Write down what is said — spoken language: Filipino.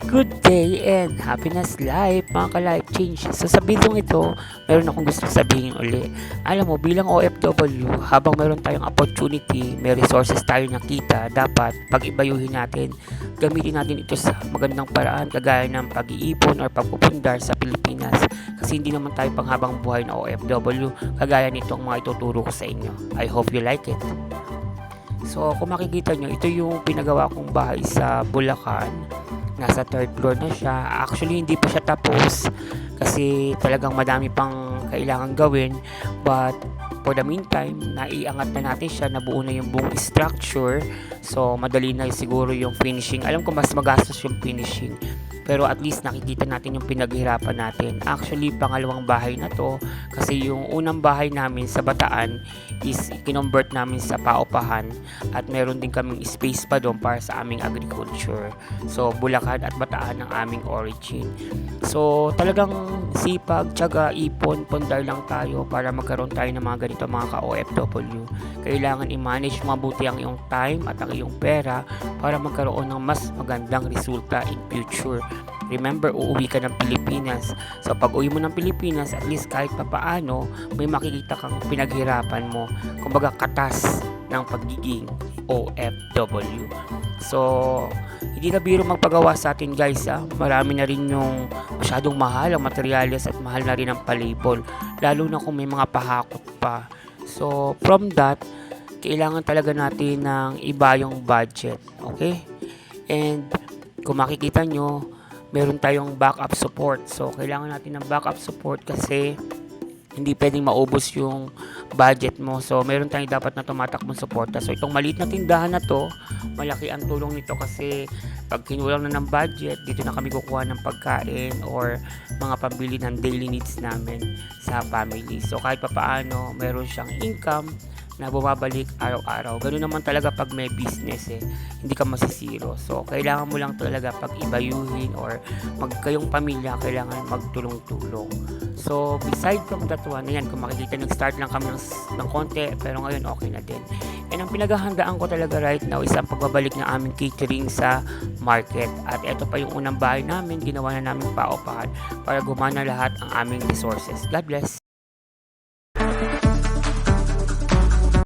Good day and happiness life mga ka-life change. So sa video ito, meron akong gusto sabihin uli. Alam mo, bilang OFW, habang meron tayong opportunity, may resources tayo nakita, dapat pag-ibayuhin natin, gamitin natin ito sa magandang paraan, kagaya ng pag-iipon or pagpupundar sa Pilipinas. Kasi hindi naman tayo panghabang buhay na OFW, kagaya nitong mga ituturo ko sa inyo. I hope you like it. So kung makikita nyo, ito yung pinagawa kong bahay sa Bulacan. Nasa third floor na siya. Actually, hindi pa siya tapos kasi talagang madami pang kailangan gawin. But for the meantime, naiangat na natin siya, nabuo na yung buong structure. So, madali na siguro yung finishing. Alam ko mas magastos yung finishing. Pero at least nakikita natin yung pinaghirapan natin. Actually, pangalawang bahay na to kasi yung unang bahay namin sa Bataan is kinonvert namin sa paupahan at meron din kaming space pa doon para sa aming agriculture. So, Bulacan at Bataan ang aming origin. So, talagang sipag, tiyaga, ipon, pundar lang tayo para magkaroon tayo ng mga ganito mga ka-OFW. Kailangan i-manage mabuti ang iyong time at ang iyong pera para magkaroon ng mas magandang resulta in future. Remember, uuwi ka ng Pilipinas. So, pag uwi mo ng Pilipinas, at least kahit papaano, may makikita kang pinaghirapan mo. Kumbaga, katas ng pagiging OFW. So, hindi na biro magpagawa sa atin guys. Marami na rin yung masyadong mahal ang materyales at mahal na rin ang palabel. Lalo na kung may mga pahakot pa. So, from that, kailangan talaga natin ng iba yung budget. Okay? And, kung makikita nyo, meron tayong backup support. So, kailangan natin ng backup support kasi hindi pwedeng maubos yung budget mo. So, meron tayong dapat na tumatakbong suporta. So, itong maliit na tindahan na to, malaki ang tulong nito kasi pag kinulang na ng budget, dito na kami kukuha ng pagkain or mga pambili ng daily needs namin sa family. So, kahit papaano, meron siyang income na bumabalik araw-araw. Ganun naman talaga pag may business hindi ka masisiro. So, kailangan mo lang talaga pag-ibayuhin or kayong pamilya, kailangan magtulong-tulong. So, beside from that one, ayan, kung makikita, nag-start lang kami ng konti, pero ngayon okay na din. And ang pinaghahandaan ko talaga right now is ang pagbabalik ng aming catering sa market. At ito pa yung unang bahay namin, ginawa na namin paupahan para gumana lahat ang aming resources. God bless!